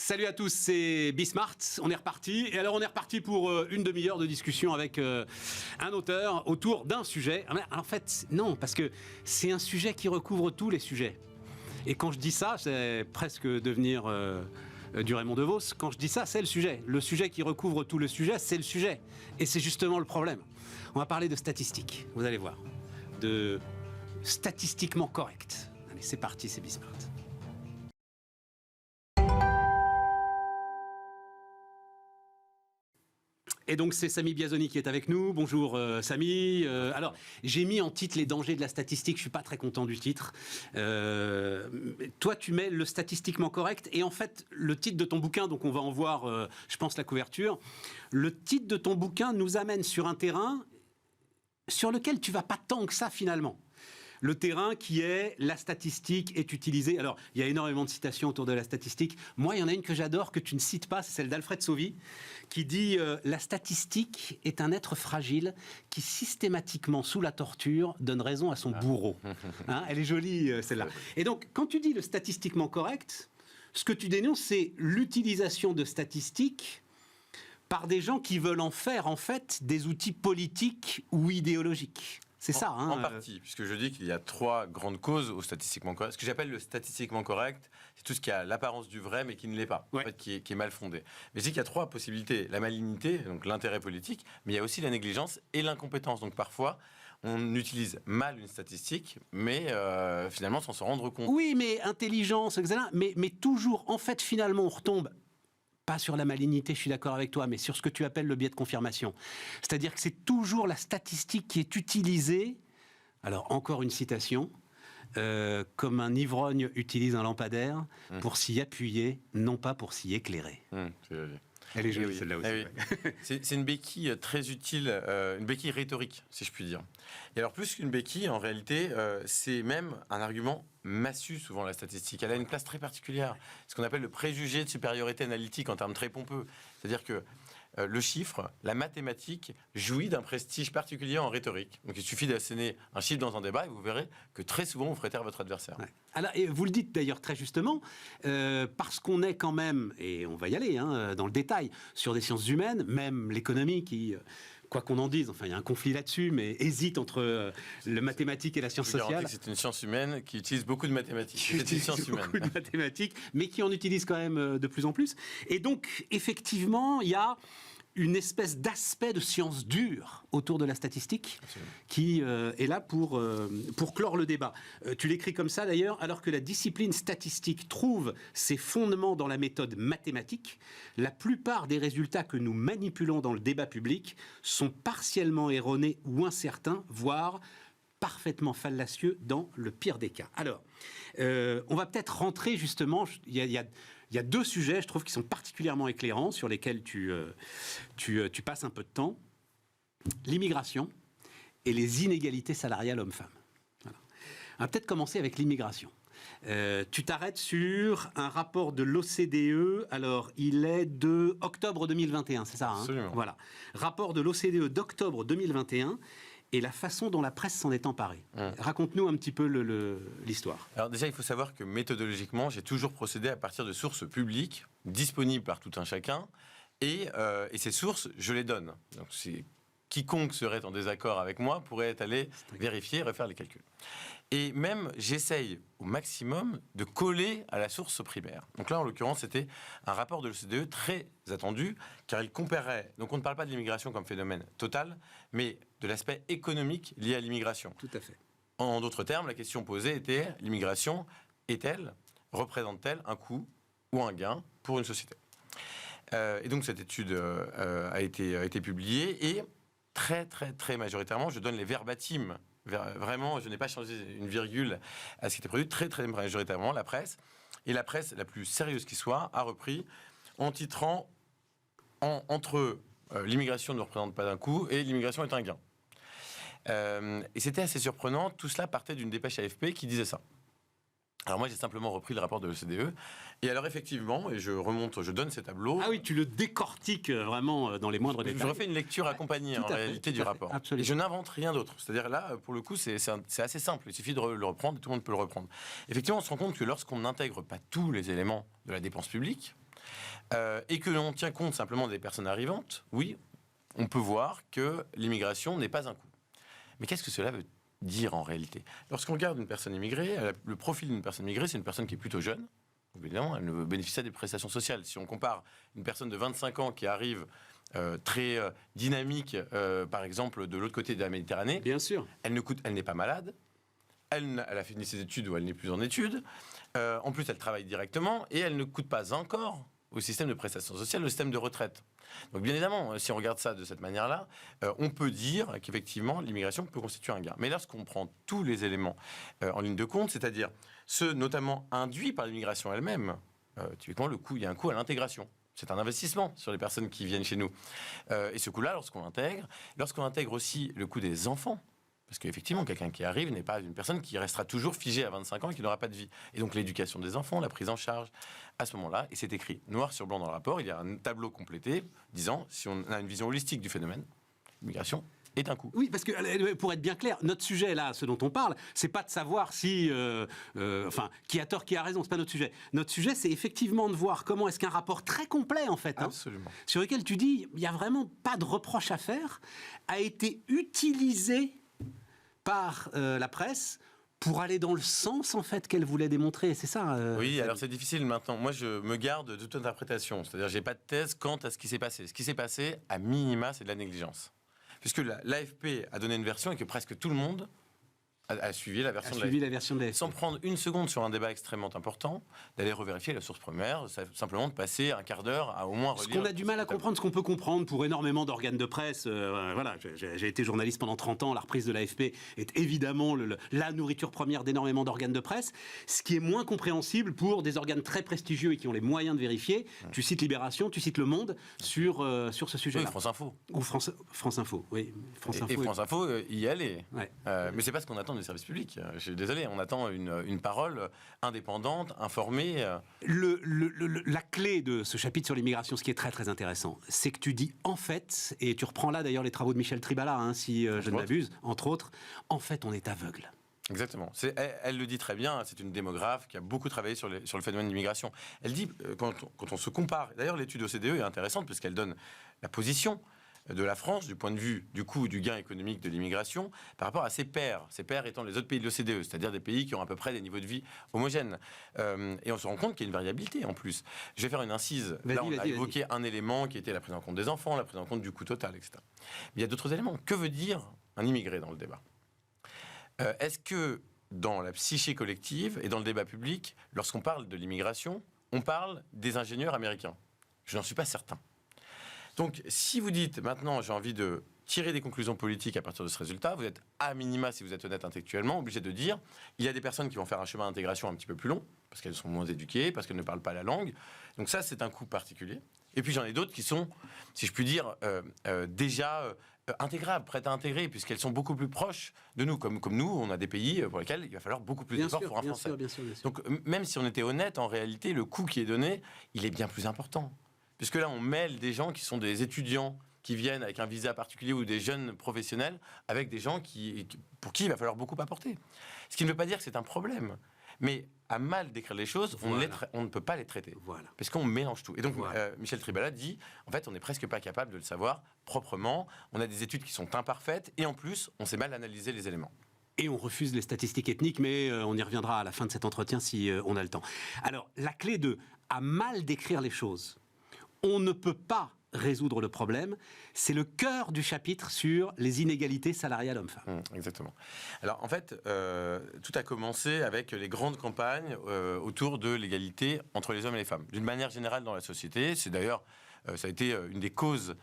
Salut à tous, c'est Bismart, on est reparti. Et alors on est reparti pour une demi-heure de discussion avec un auteur autour d'un sujet. En fait, non, parce que c'est un sujet qui recouvre tous les sujets. Et quand je dis ça, c'est presque devenir du Raymond DeVos. Quand je dis ça, c'est le sujet. Le sujet qui recouvre tout le sujet, c'est le sujet. Et c'est justement le problème. On va parler de statistiques, vous allez voir. De statistiquement correct. Allez, c'est parti, c'est Bismart. Et donc c'est Samy Biazoni qui est avec nous. Bonjour Samy. Alors j'ai mis en titre les dangers de la statistique. Je suis pas très content du titre. Toi tu mets le statistiquement correct et en fait le titre de ton bouquin, donc on va en voir, je pense la couverture. Le titre de ton bouquin nous amène sur un terrain sur lequel tu vas pas tant que ça finalement. Le terrain qui est la statistique est utilisée. Alors, il y a énormément de citations autour de la statistique. Moi, il y en a une que j'adore, que tu ne cites pas, c'est celle d'Alfred Sauvy, qui dit la statistique est un être fragile qui systématiquement, sous la torture, donne raison à son bourreau. Hein, elle est jolie, celle-là. Et donc, quand tu dis le statistiquement correct, ce que tu dénonces, c'est l'utilisation de statistiques par des gens qui veulent en faire, en fait, des outils politiques ou idéologiques. C'est ça, hein. En partie, puisque je dis qu'il y a trois grandes causes au statistiquement correct. Ce que j'appelle le statistiquement correct, c'est tout ce qui a l'apparence du vrai, mais qui ne l'est pas, ouais. En fait, qui est mal fondé. Mais je dis qu'il y a trois possibilités. La malignité, donc l'intérêt politique, mais il y a aussi la négligence et l'incompétence. Donc parfois, on utilise mal une statistique, mais finalement, sans s'en rendre compte. Oui, mais intelligence, etc. Mais toujours, en fait, finalement, on retombe pas sur la malignité, je suis d'accord avec toi, mais sur ce que tu appelles le biais de confirmation. C'est-à-dire que c'est toujours la statistique qui est utilisée, alors encore une citation, comme un ivrogne utilise un lampadaire pour s'y appuyer, non pas pour s'y éclairer. Elle est jolie, celle-là aussi. Ouais. C'est une béquille très utile, une béquille rhétorique, si je puis dire. Et alors, plus qu'une béquille, en réalité, c'est même un argument massu, souvent, la statistique. Elle a une place très particulière, ce qu'on appelle le préjugé de supériorité analytique en termes très pompeux. C'est-à-dire que le chiffre, la mathématique, jouit d'un prestige particulier en rhétorique. Donc, il suffit d'asséner un chiffre dans un débat et vous verrez que très souvent, vous ferez taire votre adversaire. Ouais. Alors, et vous le dites d'ailleurs très justement, parce qu'on est quand même, et on va y aller dans le détail, sur des sciences humaines, même l'économie qui... quoi qu'on en dise, enfin il y a un conflit là-dessus, mais hésite entre le mathématique et la science sociale. C'est une science humaine qui utilise beaucoup de mathématiques. C'est une science humaine. Beaucoup de mathématiques, mais qui en utilise quand même de plus en plus. Et donc, effectivement, il y a une espèce d'aspect de science dure autour de la statistique. Absolument. Qui est là pour clore le débat. Tu l'écris comme ça d'ailleurs, alors que la discipline statistique trouve ses fondements dans la méthode mathématique, la plupart des résultats que nous manipulons dans le débat public sont partiellement erronés ou incertains, voire parfaitement fallacieux dans le pire des cas. Alors, on va peut-être rentrer justement, il y a deux sujets, je trouve, qui sont particulièrement éclairants, sur lesquels tu passes un peu de temps. L'immigration et les inégalités salariales hommes-femmes. Voilà. On va peut-être commencer avec l'immigration. Tu t'arrêtes sur un rapport de l'OCDE, alors il est de octobre 2021, c'est ça, hein ? Absolument. Voilà. Rapport de l'OCDE d'octobre 2021 et la façon dont la presse s'en est emparée. Raconte-nous un petit peu l'histoire. Alors déjà, il faut savoir que méthodologiquement, j'ai toujours procédé à partir de sources publiques, disponibles par tout un chacun, et ces sources, je les donne. Donc quiconque serait en désaccord avec moi pourrait aller vérifier, refaire les calculs. Et même, j'essaye au maximum de coller à la source primaire. Donc là, en l'occurrence, c'était un rapport de l'OCDE très attendu, car il comparait... Donc on ne parle pas de l'immigration comme phénomène total, mais de l'aspect économique lié à l'immigration. Tout à fait. En d'autres termes, la question posée était, l'immigration est-elle, représente-t-elle un coût ou un gain pour une société ? Et donc cette étude a été publiée, et très majoritairement, je donne les verbatims. Vraiment, je n'ai pas changé une virgule à ce qui était produit. Très majoritairement, la presse, et la presse la plus sérieuse qui soit, a repris en titrant entre l'immigration ne représente pas un coût et l'immigration est un gain. Et c'était assez surprenant. Tout cela partait d'une dépêche AFP qui disait ça. Alors moi, j'ai simplement repris le rapport de l'OCDE. Et alors effectivement, et je donne ces tableaux. Ah oui, tu le décortiques vraiment dans les moindres détails. Je refais une lecture accompagnée en réalité du rapport. Absolument. Et je n'invente rien d'autre. C'est-à-dire là, pour le coup, c'est assez simple. Il suffit de le reprendre et tout le monde peut le reprendre. Effectivement, on se rend compte que lorsqu'on n'intègre pas tous les éléments de la dépense publique, et que l'on tient compte simplement des personnes arrivantes, oui, on peut voir que l'immigration n'est pas un coût. Mais qu'est-ce que cela veut dire en réalité? Lorsqu'on regarde une personne immigrée, le profil d'une personne immigrée, c'est une personne qui est plutôt jeune. Donc évidemment, elle ne bénéficie pas des prestations sociales. Si on compare une personne de 25 ans qui arrive très dynamique, par exemple, de l'autre côté de la Méditerranée, Bien sûr. elle n'est pas malade, elle a fini ses études ou elle n'est plus en études, en plus elle travaille directement et elle ne coûte pas encore au système de prestations sociales, le système de retraite. Donc bien évidemment, si on regarde ça de cette manière-là, on peut dire qu'effectivement l'immigration peut constituer un gain. Mais lorsqu'on prend tous les éléments en ligne de compte, c'est-à-dire ceux notamment induits par l'immigration elle-même, typiquement il y a un coût à l'intégration. C'est un investissement sur les personnes qui viennent chez nous. Et ce coût-là, lorsqu'on intègre aussi le coût des enfants, parce qu'effectivement, quelqu'un qui arrive n'est pas une personne qui restera toujours figée à 25 ans et qui n'aura pas de vie. Et donc l'éducation des enfants, la prise en charge, à ce moment-là, et c'est écrit noir sur blanc dans le rapport, il y a un tableau complété disant, si on a une vision holistique du phénomène, l'immigration est un coût. Oui, parce que pour être bien clair, notre sujet là, ce dont on parle, c'est pas de savoir si, qui a tort, qui a raison, c'est pas notre sujet. Notre sujet, c'est effectivement de voir comment est-ce qu'un rapport très complet en fait, Absolument. sur lequel tu dis, il y a vraiment pas de reproche à faire, a été utilisé par la presse pour aller dans le sens en fait qu'elle voulait démontrer, c'est ça Oui, alors c'est difficile maintenant. Moi, je me garde de toute interprétation. C'est-à-dire, j'ai pas de thèse quant à ce qui s'est passé. Ce qui s'est passé, à minima, c'est de la négligence. Puisque l'AFP a donné une version et que presque tout le monde a suivi la version de l'AFP. Sans prendre une seconde sur un débat extrêmement important, d'aller revérifier la source première, simplement de passer un quart d'heure à au moins relire. Ce qu'on a du mal à comprendre, ce qu'on peut comprendre pour énormément d'organes de presse, voilà, j'ai été journaliste pendant 30 ans, la reprise de l'AFP est évidemment la nourriture première d'énormément d'organes de presse. Ce qui est moins compréhensible pour des organes très prestigieux et qui ont les moyens de vérifier, tu cites Libération, tu cites Le Monde sur ce sujet-là. Oui, France Info. Ou France Info, oui. France Info y allait. Ouais. Mais c'est pas ce qu'on attend des services publics. Je suis désolé, on attend une parole indépendante, informée. La clé de ce chapitre sur l'immigration, ce qui est très très intéressant, c'est que tu dis en fait, et tu reprends là d'ailleurs les travaux de Michel Tribala, si je ne m'abuse, entre autres, en fait on est aveugle. Exactement. Elle le dit très bien, c'est une démographe qui a beaucoup travaillé sur le phénomène d'immigration. Elle dit, quand on se compare, d'ailleurs l'étude OCDE est intéressante parce qu'elle donne la position de la France, du point de vue du coût du gain économique de l'immigration, par rapport à ses pairs étant les autres pays de l'OCDE, c'est-à-dire des pays qui ont à peu près des niveaux de vie homogènes. Et on se rend compte qu'il y a une variabilité en plus. Je vais faire une incise. Là, on a évoqué un élément qui était la prise en compte des enfants, la prise en compte du coût total, etc. Mais il y a d'autres éléments. Que veut dire un immigré dans le débat ? Est-ce que dans la psyché collective et dans le débat public, lorsqu'on parle de l'immigration, on parle des ingénieurs américains ? Je n'en suis pas certain. Donc, si vous dites, maintenant, j'ai envie de tirer des conclusions politiques à partir de ce résultat, vous êtes, à minima, si vous êtes honnête intellectuellement, obligé de dire, il y a des personnes qui vont faire un chemin d'intégration un petit peu plus long, parce qu'elles sont moins éduquées, parce qu'elles ne parlent pas la langue. Donc ça, c'est un coût particulier. Et puis, j'en ai d'autres qui sont, si je puis dire, déjà intégrables, prêtes à intégrer, puisqu'elles sont beaucoup plus proches de nous. Comme nous, on a des pays pour lesquels il va falloir beaucoup plus d'efforts pour un Français. Bien sûr. Donc, même si on était honnête, en réalité, le coût qui est donné, il est bien plus important. Puisque là, on mêle des gens qui sont des étudiants qui viennent avec un visa particulier ou des jeunes professionnels avec des gens pour qui il va falloir beaucoup apporter. Ce qui ne veut pas dire que c'est un problème. Mais à mal décrire les choses, on ne peut pas les traiter. Voilà. Parce qu'on mélange tout. Et donc, Michel Tribala dit, en fait, on n'est presque pas capable de le savoir proprement. On a des études qui sont imparfaites et en plus, on sait mal analyser les éléments. Et on refuse les statistiques ethniques, mais on y reviendra à la fin de cet entretien si on a le temps. Alors, la clé de à mal décrire les choses, on ne peut pas résoudre le problème. C'est le cœur du chapitre sur les inégalités salariales hommes-femmes. Exactement. Alors en fait, tout a commencé avec les grandes campagnes autour de l'égalité entre les hommes et les femmes. D'une manière générale dans la société, c'est d'ailleurs, ça a été une des causes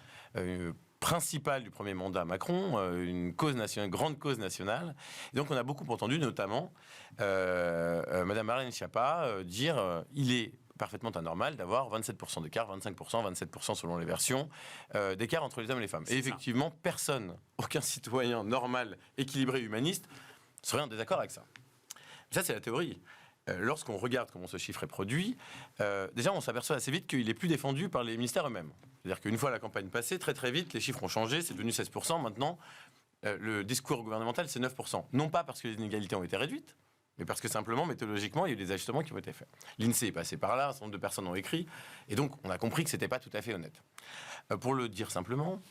principales du premier mandat Macron, une cause nationale, une grande cause nationale. Et donc on a beaucoup entendu, notamment, Madame Marlène Schiappa dire il est parfaitement anormal d'avoir 27% d'écart, 25%, 27% selon les versions, d'écart entre les hommes et les femmes. Et effectivement, personne, aucun citoyen normal, équilibré, humaniste, serait en désaccord avec ça. Ça, c'est la théorie. Lorsqu'on regarde comment ce chiffre est produit, déjà, on s'aperçoit assez vite qu'il est plus défendu par les ministères eux-mêmes. C'est-à-dire qu'une fois la campagne passée, très très vite, les chiffres ont changé, c'est devenu 16%. Maintenant, le discours gouvernemental, c'est 9%. Non pas parce que les inégalités ont été réduites, mais parce que simplement, méthodologiquement, il y a eu des ajustements qui ont été faits. L'INSEE est passé par là, un certain nombre de personnes ont écrit, et donc on a compris que ce n'était pas tout à fait honnête. Pour le dire simplement,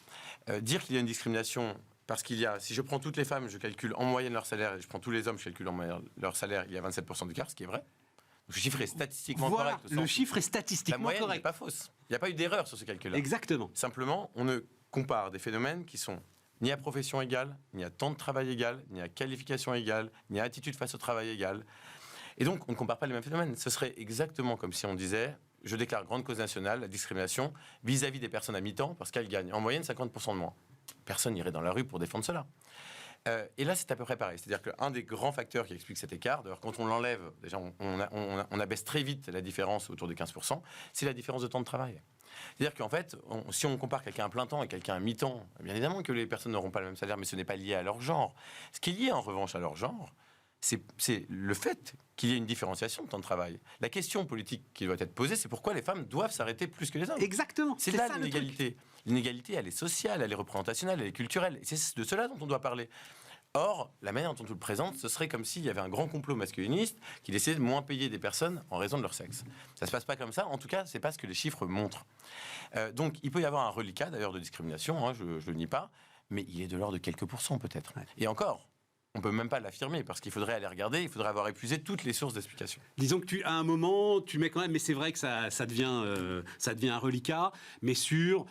dire qu'il y a une discrimination parce qu'il y a, si je prends toutes les femmes, je calcule en moyenne leur salaire, et je prends tous les hommes, je calcule en moyenne leur salaire, il y a 27% d'écart, ce qui est vrai. Donc, le chiffre est statistiquement correct. Le chiffre est statistiquement correct. La moyenne n'est pas fausse. Il n'y a pas eu d'erreur sur ce calcul-là. Exactement. Simplement, on ne compare des phénomènes qui sont ni à profession égale, ni à temps de travail égal, ni à qualification égale, ni à attitude face au travail égale. Et donc, on ne compare pas les mêmes phénomènes. Ce serait exactement comme si on disait, je déclare grande cause nationale, la discrimination, vis-à-vis des personnes à mi-temps, parce qu'elles gagnent en moyenne 50% de moins. Personne n'irait dans la rue pour défendre cela. Et là, c'est à peu près pareil. C'est-à-dire qu'un des grands facteurs qui explique cet écart, d'ailleurs, quand on l'enlève, déjà, on abaisse très vite la différence autour de 15%, c'est la différence de temps de travail. C'est-à-dire qu'en fait, si on compare quelqu'un à plein temps et quelqu'un à mi-temps, bien évidemment que les personnes n'auront pas le même salaire, mais ce n'est pas lié à leur genre. Ce qui est lié en revanche à leur genre, c'est le fait qu'il y ait une différenciation de temps de travail. La question politique qui doit être posée, c'est pourquoi les femmes doivent s'arrêter plus que les hommes. Exactement. C'est là l'inégalité. L'inégalité, elle est sociale, elle est représentationnelle, elle est culturelle. Et c'est de cela dont on doit parler. Or, la manière dont on le présente, ce serait comme s'il y avait un grand complot masculiniste qui essayait de moins payer des personnes en raison de leur sexe. Ça ne se passe pas comme ça. En tout cas, ce n'est pas ce que les chiffres montrent. Donc, il peut y avoir un reliquat, d'ailleurs, de discrimination, hein, je ne le nie pas, mais il est de l'ordre de quelques pourcents, peut-être. Ouais. Et encore, on ne peut même pas l'affirmer, parce qu'il faudrait aller regarder, il faudrait avoir épuisé toutes les sources d'explication. Disons que à un moment, tu mets quand même, mais c'est vrai que ça devient un reliquat, mais sur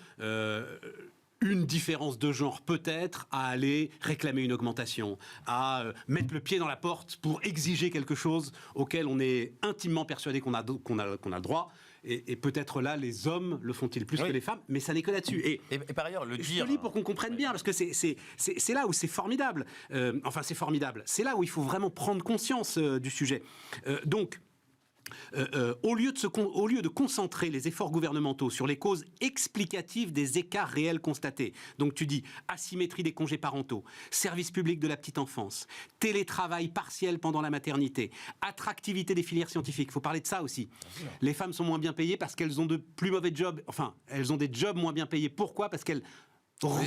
une différence de genre peut-être, à aller réclamer une augmentation, à mettre le pied dans la porte pour exiger quelque chose auquel on est intimement persuadé qu'on a le droit. Et peut-être là, les hommes le font-ils plus que les femmes, mais ça n'est que là-dessus. Et par ailleurs, le dire... Je te lis pour qu'on comprenne bien, parce que c'est là où c'est formidable. Enfin, c'est formidable. C'est là où il faut vraiment prendre conscience du sujet. Au lieu de concentrer les efforts gouvernementaux sur les causes explicatives des écarts réels constatés, donc tu dis asymétrie des congés parentaux, service public de la petite enfance, télétravail partiel pendant la maternité, attractivité des filières scientifiques, il faut parler de ça aussi. Les femmes sont moins bien payées parce qu'elles ont de plus mauvais jobs, enfin, elles ont des jobs moins bien payés. Pourquoi ? Parce qu'elles...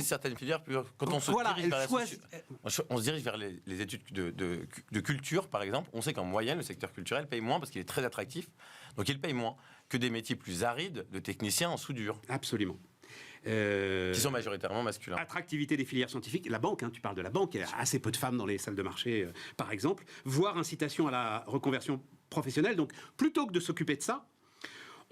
certaines filières, quand on se dirige vers les études de culture, par exemple, on sait qu'en moyenne, le secteur culturel paye moins parce qu'il est très attractif. Donc il paye moins que des métiers plus arides de techniciens en soudure. Absolument. Qui sont majoritairement masculins. Attractivité des filières scientifiques, la banque, hein, tu parles de la banque, il y a assez peu de femmes dans les salles de marché, par exemple, voire incitation à la reconversion professionnelle. Donc plutôt que de s'occuper de ça,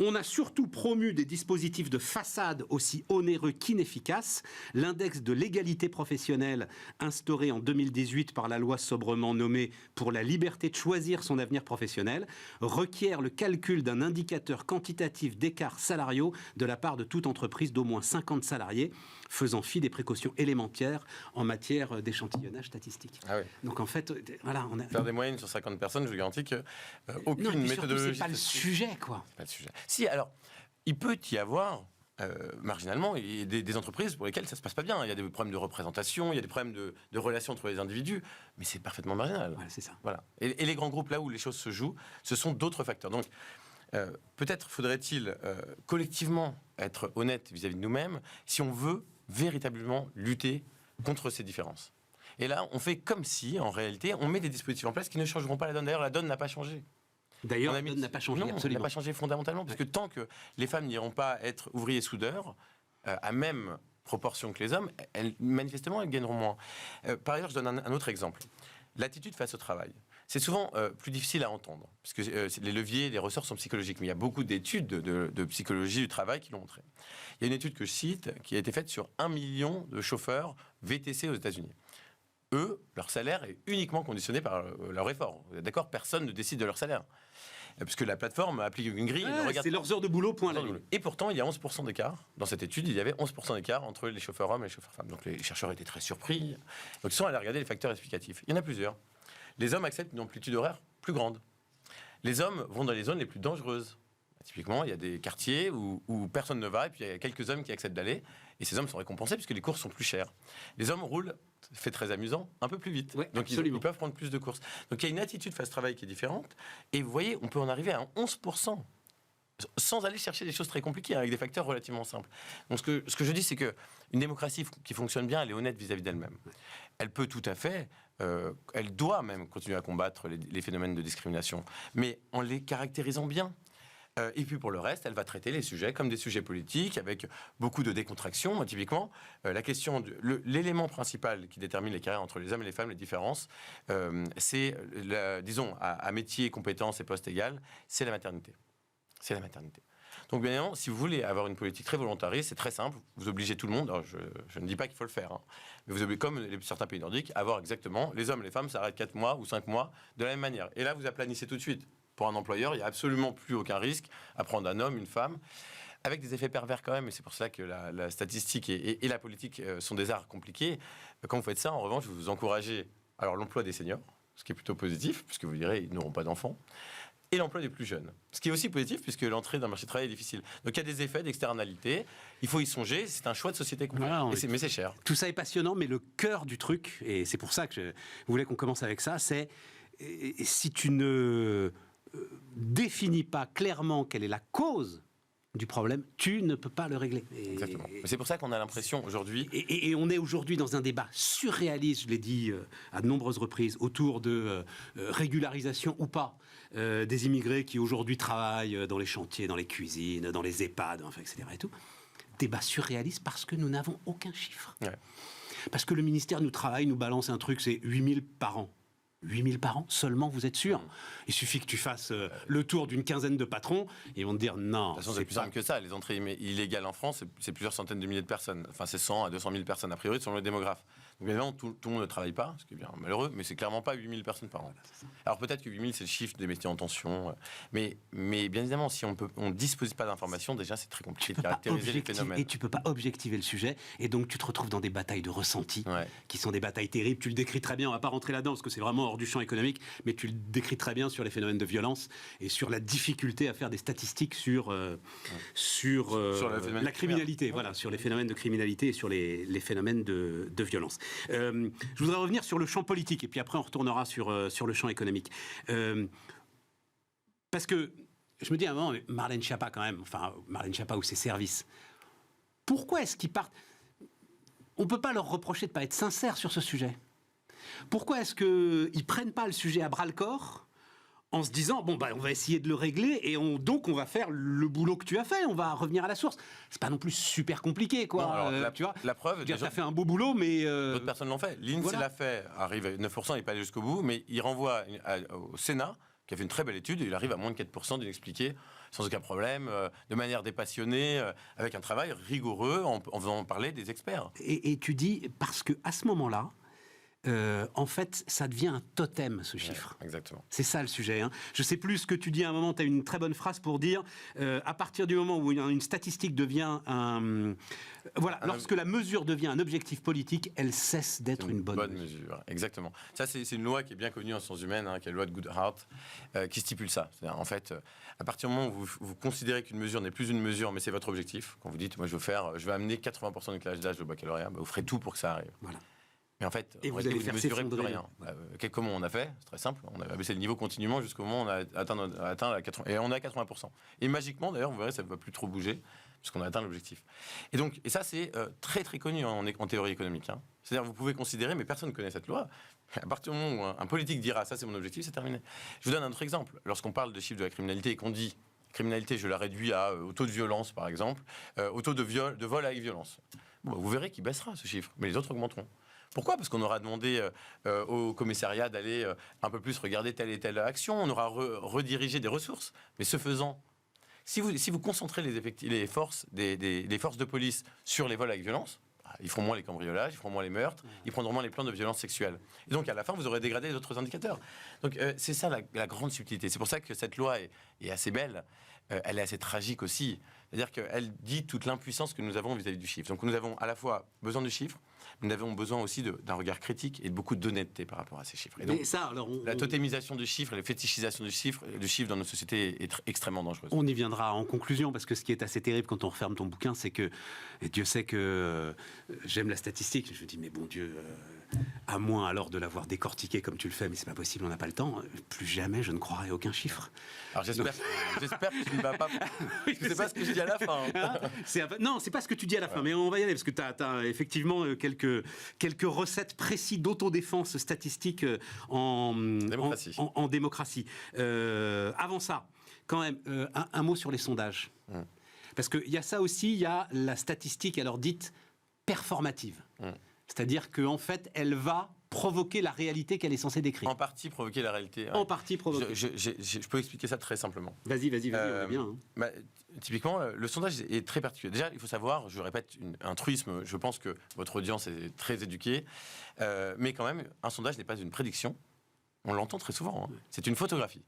on a surtout promu des dispositifs de façade aussi onéreux qu'inefficaces. L'index de l'égalité professionnelle instauré en 2018 par la loi sobrement nommée pour la liberté de choisir son avenir professionnel requiert le calcul d'un indicateur quantitatif d'écarts salariaux de la part de toute entreprise d'au moins 50 salariés, faisant fi des précautions élémentaires en matière d'échantillonnage statistique. Ah oui. Donc en fait, voilà, on a... Faire des moyennes sur 50 personnes, je vous garantis que aucune méthodologie... C'est pas le sujet, quoi. C'est pas le sujet. Si, alors, il peut y avoir, marginalement, des entreprises pour lesquelles ça se passe pas bien. Il y a des problèmes de représentation, il y a des problèmes de relations entre les individus, mais c'est parfaitement marginal. Voilà, c'est ça. Voilà. Et les grands groupes, là où les choses se jouent, ce sont d'autres facteurs. Donc, peut-être faudrait-il collectivement être honnête vis-à-vis de nous-mêmes si on veut véritablement lutter contre ces différences. Et là, on fait comme si, en réalité, on met des dispositifs en place qui ne changeront pas la donne. D'ailleurs, la donne n'a pas changé. D'ailleurs, la donne n'a pas changé, non, absolument. Elle n'a pas changé fondamentalement, parce que tant que les femmes n'iront pas être ouvriers soudeurs, à même proportion que les hommes, manifestement, elles gagneront moins. Par ailleurs, je donne un autre exemple. L'attitude face au travail. C'est souvent plus difficile à entendre, puisque les leviers, les ressorts sont psychologiques. Mais il y a beaucoup d'études de psychologie du travail qui l'ont montré. Il y a une étude que je cite, qui a été faite sur 1 million de chauffeurs VTC aux États-Unis. Eux, leur salaire est uniquement conditionné par leur effort. D'accord ? Personne ne décide de leur salaire. Puisque la plateforme applique une grille. C'est leurs heures de boulot, point. Et pourtant, il y a 11% d'écart. Dans cette étude, il y avait 11% d'écart entre les chauffeurs hommes et les chauffeurs femmes. Donc les chercheurs étaient très surpris. Donc ils sont allés regarder les facteurs explicatifs. Il y en a plusieurs. Les hommes acceptent une amplitude horaire plus grande. Les hommes vont dans les zones les plus dangereuses. Typiquement, il y a des quartiers où personne ne va, et puis il y a quelques hommes qui acceptent d'aller, et ces hommes sont récompensés puisque les courses sont plus chères. Les hommes roulent, fait très amusant, un peu plus vite. Oui, donc ils peuvent prendre plus de courses. Donc il y a une attitude face au travail qui est différente, et vous voyez, on peut en arriver à 11%, sans aller chercher des choses très compliquées, avec des facteurs relativement simples. Donc ce que je dis, c'est qu'une démocratie qui fonctionne bien, elle est honnête vis-à-vis d'elle-même. Elle peut tout à fait elle doit même continuer à combattre les phénomènes de discrimination, mais en les caractérisant bien. Et puis pour le reste, elle va traiter les sujets comme des sujets politiques, avec beaucoup de décontraction. Typiquement, l'élément principal qui détermine les carrières entre les hommes et les femmes, les différences, c'est, disons, à métier, compétences et postes égaux, c'est la maternité. C'est la maternité. Donc bien évidemment, si vous voulez avoir une politique très volontariste, c'est très simple, vous obligez tout le monde, alors je ne dis pas qu'il faut le faire, hein, mais vous obligez, comme certains pays nordiques, à avoir exactement, les hommes et les femmes s'arrêtent 4 mois ou 5 mois de la même manière. Et là, vous aplanissez tout de suite. Pour un employeur, il n'y a absolument plus aucun risque à prendre un homme, une femme, avec des effets pervers quand même, et c'est pour ça que la statistique et la politique sont des arts compliqués. Quand vous faites ça, en revanche, vous encouragez alors l'emploi des seniors, ce qui est plutôt positif, puisque vous direz, ils n'auront pas d'enfants, et l'emploi des plus jeunes. Ce qui est aussi positif, puisque l'entrée dans le marché du travail est difficile. Donc il y a des effets d'externalité, il faut y songer, c'est un choix de société complet, mais c'est cher. Tout ça est passionnant, mais le cœur du truc, et c'est pour ça que je voulais qu'on commence avec ça, c'est si tu ne définis pas clairement quelle est la cause du problème, tu ne peux pas le régler. Exactement. C'est pour ça qu'on a l'impression aujourd'hui... Et on est aujourd'hui dans un débat surréaliste, je l'ai dit à de nombreuses reprises, autour de régularisation ou pas des immigrés qui aujourd'hui travaillent dans les chantiers, dans les cuisines, dans les EHPAD, enfin, etc. Et tout. Débat surréaliste parce que nous n'avons aucun chiffre. Ouais. Parce que le ministère nous balance un truc, c'est 8000 par an. 8000 par an seulement, vous êtes sûr? Il suffit que tu fasses le tour d'une quinzaine de patrons et ils vont te dire non. De toute façon, c'est plus simple que ça. Les entrées illégales en France, c'est plusieurs centaines de milliers de personnes. Enfin, c'est 100 à 200 000 personnes, a priori, selon le démographe. Donc, évidemment, tout le monde ne travaille pas, ce qui est bien malheureux, mais c'est clairement pas 8000 personnes par an. Alors, peut-être que 8000, c'est le chiffre des métiers en tension. Mais bien évidemment, si on ne dispose pas d'informations, déjà, c'est très compliqué de caractériser les phénomènes. Et tu peux pas objectiver le sujet. Et donc, tu te retrouves dans des batailles de ressenti, qui sont des batailles terribles. Tu le décris très bien. On va pas rentrer là-dedans, parce que c'est vraiment hors du champ économique. Mais tu le décris très bien sur les phénomènes de violence et sur la difficulté à faire des statistiques sur la criminalité, voilà, sur les phénomènes de criminalité et sur les phénomènes de violence. Je voudrais revenir sur le champ politique et puis après on retournera sur le champ économique. Parce que je me dis à un moment, Marlène Schiappa quand même, enfin Marlène Schiappa ou ses services, pourquoi est-ce qu'ils partent? On ne peut pas leur reprocher de ne pas être sincères sur ce sujet. Pourquoi est-ce qu'ils ne prennent pas le sujet à bras-le-corps en se disant, bon, on va essayer de le régler et donc on va faire le boulot que tu as fait, on va revenir à la source. C'est pas non plus super compliqué, quoi. Non, alors, tu vois, la preuve, tu as fait un beau boulot, mais... D'autres personnes l'ont fait. L'INSEE l'a fait, arrive à 9%, il n'est pas allé jusqu'au bout, mais il renvoie au Sénat, qui a fait une très belle étude, et il arrive à moins de 4% de l'expliquer sans aucun problème, de manière dépassionnée, avec un travail rigoureux, en faisant parler des experts. Et tu dis, parce qu'à ce moment-là, en fait, ça devient un totem, ce chiffre. Ouais, exactement. C'est ça le sujet. Je ne sais plus ce que tu dis à un moment, tu as une très bonne phrase pour dire, à partir du moment où une statistique devient un... lorsque la mesure devient un objectif politique, elle cesse d'être une bonne mesure. Exactement. Ça, c'est une loi qui est bien connue en sciences humaines, qui est la loi de Goodhart, qui stipule ça. C'est-à-dire, en fait, à partir du moment où vous considérez qu'une mesure n'est plus une mesure, mais c'est votre objectif, quand vous dites, moi je veux amener 80% du classe d'âge au baccalauréat, vous ferez tout pour que ça arrive. Voilà. Mais en fait, et vous allez faire s'effondrer rien. Comment on a fait? C'est très simple. On a abaissé le niveau continuellement jusqu'au moment où on a atteint la 80%. Et on est à 80%. Et magiquement, d'ailleurs, vous verrez, ça ne va plus trop bouger, puisqu'on a atteint l'objectif. Et ça, c'est très, très connu en théorie économique. C'est-à-dire, vous pouvez considérer, mais personne ne connaît cette loi. À partir du moment où un politique dira, ça, c'est mon objectif, c'est terminé. Je vous donne un autre exemple. Lorsqu'on parle de chiffres de la criminalité et qu'on dit, criminalité, je la réduis au taux de violence, par exemple, au taux de vol avec violence. Bon, vous verrez qu'il baissera, ce chiffre, mais les autres augmenteront. Pourquoi? Parce qu'on aura demandé au commissariat d'aller un peu plus regarder telle et telle action, on aura redirigé des ressources. Mais ce faisant, si vous concentrez les forces de police sur les vols avec violence, ils feront moins les cambriolages, ils feront moins les meurtres, ils prendront moins les plans de violence sexuelle. Et donc à la fin, vous aurez dégradé les autres indicateurs. Donc c'est ça la grande subtilité. C'est pour ça que cette loi est assez belle, elle est assez tragique aussi. C'est-à-dire qu'elle dit toute l'impuissance que nous avons vis-à-vis du chiffre. Donc nous avons à la fois besoin de chiffres, nous avons besoin aussi d'un regard critique et de beaucoup d'honnêteté par rapport à ces chiffres. Et donc, la totémisation du chiffre, la fétichisation du chiffre dans nos sociétés est extrêmement dangereuse. On y viendra en conclusion, parce que ce qui est assez terrible quand on referme ton bouquin, c'est que, et Dieu sait que j'aime la statistique, je me dis, mais bon Dieu... à moins alors de l'avoir décortiqué comme tu le fais, mais c'est pas possible, on n'a pas le temps, plus jamais je ne croirai aucun chiffre. Alors j'espère que tu ne vas pas... Oui, c'est pas ce que je dis à la fin. Hein, non, c'est pas ce que tu dis à la fin, mais on va y aller, parce que tu as effectivement quelques recettes précises d'autodéfense statistique en démocratie. Avant ça, quand même, un mot sur les sondages. Parce qu'il y a ça aussi, il y a la statistique alors dite performative. C'est-à-dire qu'en fait, elle va provoquer la réalité qu'elle est censée décrire. En partie provoquer la réalité. Ouais. En partie provoquer. Je peux expliquer ça très simplement. Vas-y, on est bien. Hein. Typiquement, le sondage est très particulier. Déjà, il faut savoir, je répète, un truisme, je pense que votre audience est très éduquée, mais quand même, un sondage n'est pas une prédiction. On l'entend très souvent. Hein. C'est une photographie.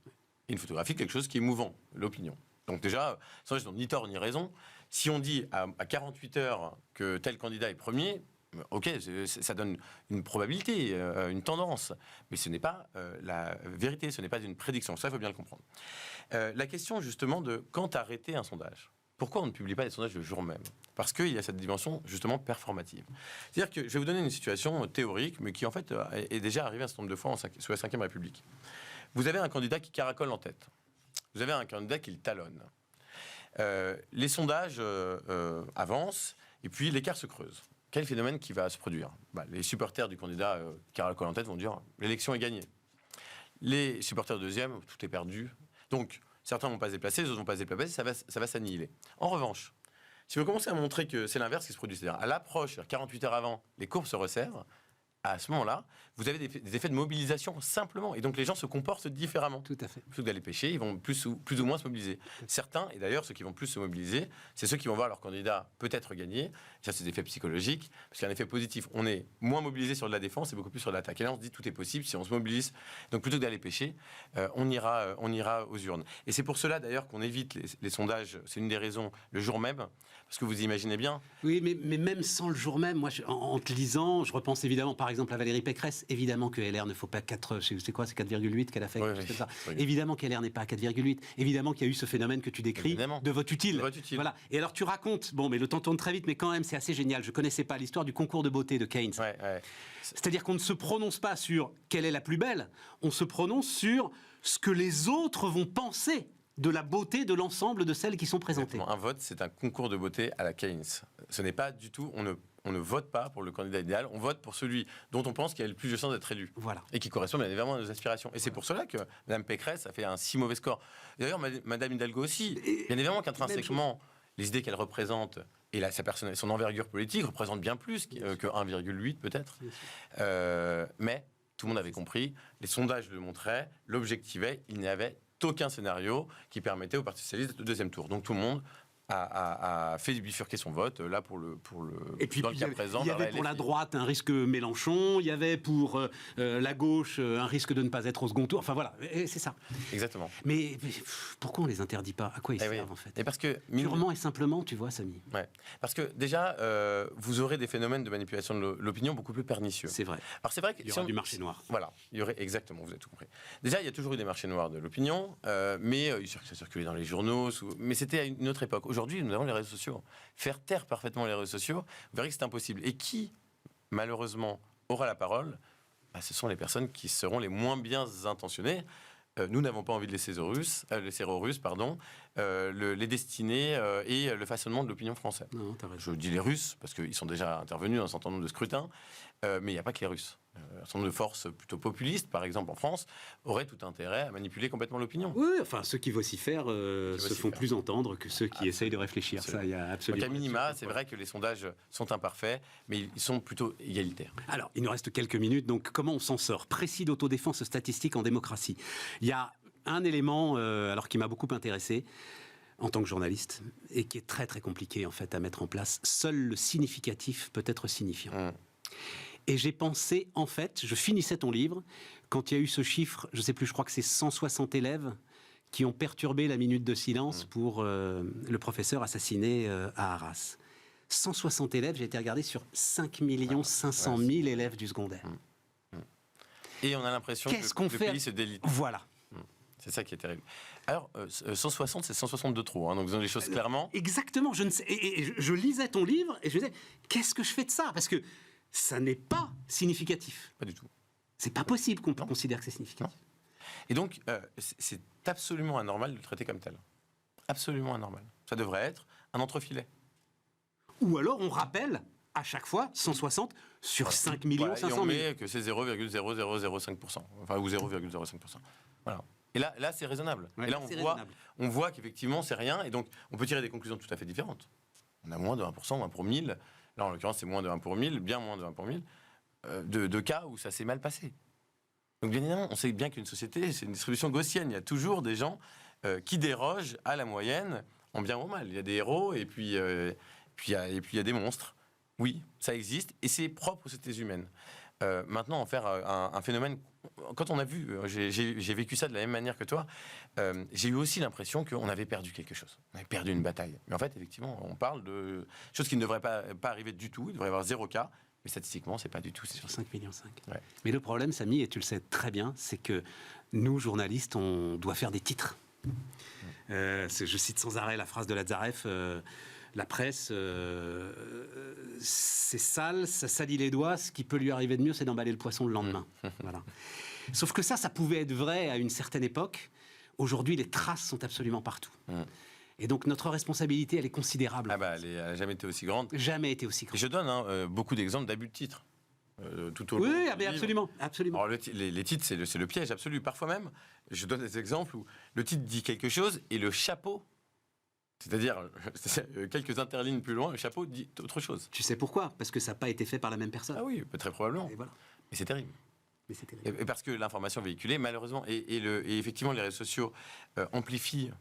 Et une photographie, quelque chose qui est mouvant, l'opinion. Donc déjà, sondage n'ont ni tort ni raison. Si on dit à 48 heures que tel candidat est premier, ok, ça donne une probabilité, une tendance, mais ce n'est pas la vérité, ce n'est pas une prédiction. Ça, il faut bien le comprendre. La question, justement, de quand arrêter un sondage. Pourquoi on ne publie pas les sondages le jour même? Parce qu'il y a cette dimension, justement, performative. C'est-à-dire que je vais vous donner une situation théorique, mais qui, en fait, est déjà arrivée un certain nombre de fois sous la Ve République. Vous avez un candidat qui caracole en tête. Vous avez un candidat qui le talonne. Les sondages avancent, et puis l'écart se creuse. Quel phénomène qui va se produire? Les supporters du candidat caracole en tête vont dire « l'élection est gagnée ». Les supporters du deuxième, tout est perdu. Donc, certains ne vont pas se déplacer, les autres ne vont pas se déplacer, ça va s'annihiler. En revanche, si vous commencez à montrer que c'est l'inverse qui se produit, c'est-à-dire à l'approche, 48 heures avant, les courbes se resserrent, à ce moment-là, vous avez des effets de mobilisation simplement. Et donc les gens se comportent différemment. Tout à fait. Plutôt que d'aller pêcher, ils vont plus ou moins se mobiliser. Certains, et d'ailleurs ceux qui vont plus se mobiliser, c'est ceux qui vont voir leur candidat peut-être gagner. Ça, c'est des effets psychologiques, parce qu'il y a un effet positif. On est moins mobilisé sur de la défense et beaucoup plus sur de l'attaque. Et là, on se dit tout est possible si on se mobilise. Donc plutôt que d'aller pêcher, on ira aux urnes. Et c'est pour cela d'ailleurs qu'on évite les sondages. C'est une des raisons le jour même, parce que vous imaginez bien. Oui, mais même sans le jour même, moi, en te lisant, je repense évidemment par exemple à Valérie Pécresse. Évidemment que LR ne faut pas 4, c'est quoi, c'est 4,8 qu'elle a fait, oui, ça. Oui. Évidemment qu'LR n'est pas à 4,8. Évidemment qu'il y a eu ce phénomène que tu décris de vote utile. Voilà. Et alors tu racontes, bon, mais le temps tourne très vite, mais quand même c'est assez génial. Je connaissais pas l'histoire du concours de beauté de Keynes. C'est-à-dire qu'on ne se prononce pas sur quelle est la plus belle, on se prononce sur ce que les autres vont penser de la beauté de l'ensemble de celles qui sont présentées. Un vote, c'est un concours de beauté à la Keynes. Ce n'est pas du tout, on ne vote pas pour le candidat idéal, on vote pour celui dont on pense qu'il a le plus de chances d'être élu. Voilà. Et qui correspond bien évidemment à nos aspirations. Et c'est pour cela que Mme Pécresse a fait un si mauvais score. D'ailleurs, Mme Hidalgo aussi. Bien évidemment qu'intrinsèquement, les idées qu'elle représente et son envergure politique représente bien plus que 1,8 peut-être. Mais tout le monde avait compris, les sondages le montraient, l'objectivaient, il n'y avait aucun scénario qui permettait au Parti socialiste de deuxième tour. Donc tout le monde a fait bifurquer son vote là pour le et puis, dans le cas présent. Il y avait pour la droite un risque Mélenchon, il y avait pour la gauche un risque de ne pas être au second tour. Enfin voilà, c'est ça. Exactement. Mais pourquoi on les interdit pas? À quoi ils servent en fait? Et parce que purement et simplement, tu vois, Samy. Ouais. Parce que déjà, vous aurez des phénomènes de manipulation de l'opinion beaucoup plus pernicieux. C'est vrai. Alors c'est vrai qu'il y aura du marché noir. Voilà, il y aurait exactement. Vous avez tout compris. Déjà, il y a toujours eu des marchés noirs de l'opinion, mais ça circulait dans les journaux. Mais c'était à une autre époque. Aujourd'hui, nous avons les réseaux sociaux. Faire taire parfaitement les réseaux sociaux, vous verrez que c'est impossible. Et qui, malheureusement, aura la parole? Ce sont les personnes qui seront les moins bien intentionnées. Nous n'avons pas envie de laisser aux Russes, les destinées et le façonnement de l'opinion française. Non, t'as raison. Je dis les Russes, parce qu'ils sont déjà intervenus dans un certain nombre de scrutins, mais il n'y a pas que les Russes. Un certain nombre de forces plutôt populistes, par exemple en France, auraient tout intérêt à manipuler complètement l'opinion. Oui, enfin, ceux qui vocifèrent se font plus entendre que ceux qui essayent de réfléchir. Ça, il y a absolument. Donc, à minima, c'est vrai que les sondages sont imparfaits, mais ils sont plutôt égalitaires. Alors, il nous reste quelques minutes, donc comment on s'en sort? Précis d'autodéfense statistique en démocratie. Il y a un élément alors qui m'a beaucoup intéressé en tant que journaliste et qui est très très compliqué en fait à mettre en place. Seul le significatif peut être signifiant. Et j'ai pensé, en fait, je finissais ton livre, quand il y a eu ce chiffre, je ne sais plus, je crois que c'est 160 élèves qui ont perturbé la minute de silence pour le professeur assassiné à Arras. 160 élèves, j'ai été regardé sur 5 500 000 élèves du secondaire. Et on a l'impression que le pays se délite. Voilà. C'est ça qui est terrible. Alors, 160, c'est 160 de trop, hein, donc vous avez les choses clairement. Exactement, je ne sais, et je lisais ton livre et je me disais, qu'est-ce que je fais de ça? Parce que ça n'est pas significatif. Pas du tout. C'est pas possible qu'on Non. considère que c'est significatif. Et donc, c'est absolument anormal de le traiter comme tel. Absolument anormal. Ça devrait être un entrefilet. Ou alors on rappelle à chaque fois 160 sur 5 Voilà, 500 et 000. on met que c'est 0,0005%. Enfin, ou 0,05%. Voilà. Et là c'est raisonnable. Ouais, et là, c'est raisonnable. on voit qu'effectivement, c'est rien. Et donc, on peut tirer des conclusions tout à fait différentes. On a moins de 1%, 1 pour 1000. Là, en l'occurrence, c'est moins de 1 pour 1000, bien moins de 1 pour 1000, de cas où ça s'est mal passé. Donc, bien évidemment, on sait bien qu'une société, c'est une distribution gaussienne. Il y a toujours des gens qui dérogent à la moyenne, en bien ou en mal. Il y a des héros et puis il y a des monstres. Oui, ça existe et c'est propre aux sociétés humaines. Maintenant, en faire un phénomène... Quand on a vu, j'ai vécu ça de la même manière que toi, j'ai eu aussi l'impression qu'on avait perdu quelque chose. On avait perdu une bataille. Mais en fait, effectivement, on parle de choses qui ne devraient pas arriver du tout. Il devrait y avoir 0 cas. Mais statistiquement, c'est pas du tout. Sur 5,5 millions. Ouais. Mais le problème, Samy, et tu le sais très bien, c'est que nous, journalistes, on doit faire des titres. Je cite sans arrêt la phrase de Lazareff. La presse, c'est sale, ça salit les doigts. Ce qui peut lui arriver de mieux, c'est d'emballer le poisson le lendemain. Voilà. Sauf que ça pouvait être vrai à une certaine époque. Aujourd'hui, les traces sont absolument partout. Et donc, notre responsabilité, elle est considérable. Ah bah, elle n'a jamais été aussi grande. Jamais été aussi Et grande. je donne beaucoup d'exemples d'abus de titres. Tout au long Oui, du ah ben livre. absolument, absolument. Alors, les titres, c'est le piège absolu. Parfois même, je donne des exemples où le titre dit quelque chose et le chapeau, c'est-à-dire quelques interlignes plus loin, le chapeau dit autre chose. Tu sais pourquoi? Parce que ça n'a pas été fait par la même personne. Ah oui, très probablement. Et voilà. Mais c'est terrible. Mais c'était Et parce que l'information véhiculée, malheureusement, et effectivement, les réseaux sociaux amplifient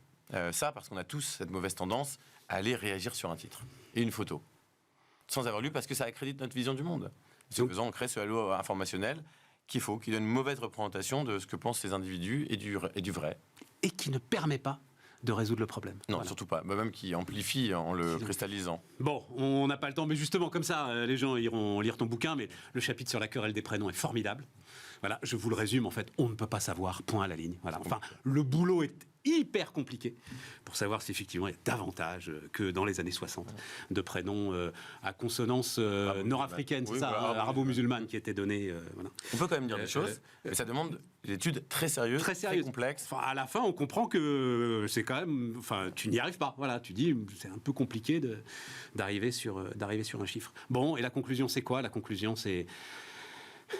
ça, parce qu'on a tous cette mauvaise tendance à aller réagir sur un titre et une photo, sans avoir lu, parce que ça accrédite notre vision du monde. Ce Donc- faisant, on crée ce halo informationnel qui donne une mauvaise représentation de ce que pensent les individus et du vrai. Et qui ne permet pas de résoudre le problème. Non, Voilà. surtout pas. Même qui amplifie en le cristallisant. Bon, on n'a pas le temps, mais justement, comme ça, les gens iront lire ton bouquin, mais le chapitre sur la querelle des prénoms est formidable. Voilà, je vous le résume, en fait, on ne peut pas savoir, point à la ligne. Voilà. Enfin, le boulot est hyper compliqué pour savoir si effectivement il y a davantage que dans les années 60 de prénoms à consonance nord-africaine, c'est Oui, ça, voilà, arabo-musulmane qui étaient donnés. Voilà. On peut quand même dire des choses, mais ça demande des études très sérieuses, Très sérieuse. complexes. Enfin, à la fin, on comprend que c'est quand même. Enfin, tu n'y arrives pas. Voilà, tu dis, c'est un peu compliqué d'arriver sur un chiffre. Bon, et la conclusion, c'est quoi? La conclusion, c'est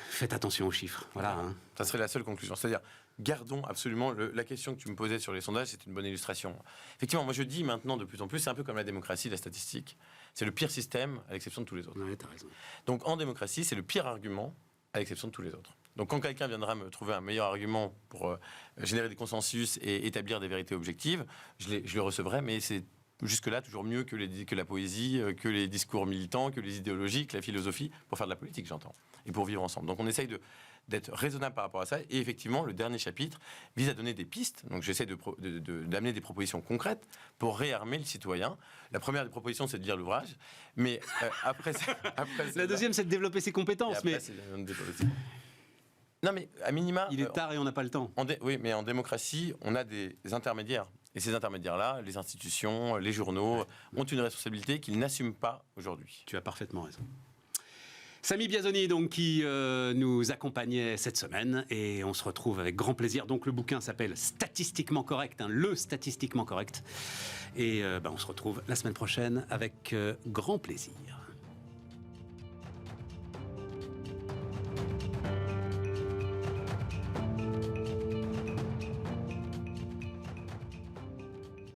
faites attention aux chiffres. Voilà. Hein. Ça serait la seule conclusion. C'est-à-dire, gardons absolument la question que tu me posais sur les sondages, c'est une bonne illustration. Effectivement, moi je dis maintenant de plus en plus, c'est un peu comme la démocratie, la statistique. C'est le pire système à l'exception de tous les autres. Ouais, t'as raison. Donc en démocratie, c'est le pire argument à l'exception de tous les autres. Donc quand quelqu'un viendra me trouver un meilleur argument pour générer des consensus et établir des vérités objectives, je le recevrai, mais c'est jusque-là toujours mieux que la poésie, que les discours militants, que les idéologies, que la philosophie, pour faire de la politique, j'entends, et pour vivre ensemble. Donc on essaye d'être raisonnable par rapport à ça. Et effectivement, le dernier chapitre vise à donner des pistes. Donc j'essaie d'amener des propositions concrètes pour réarmer le citoyen. La première des propositions, c'est de lire l'ouvrage. Mais après La deuxième, c'est de développer ses compétences. Mais non, mais à minima... il est tard et on n'a pas le temps. Oui, mais en démocratie, on a des intermédiaires. Et ces intermédiaires-là, les institutions, les journaux, ont une responsabilité qu'ils n'assument pas aujourd'hui. Tu as parfaitement raison. Samy Biazoni, donc, qui nous accompagnait cette semaine, et on se retrouve avec grand plaisir. Donc, le bouquin s'appelle Statistiquement Correct, hein, le Statistiquement Correct. Et on se retrouve la semaine prochaine avec grand plaisir.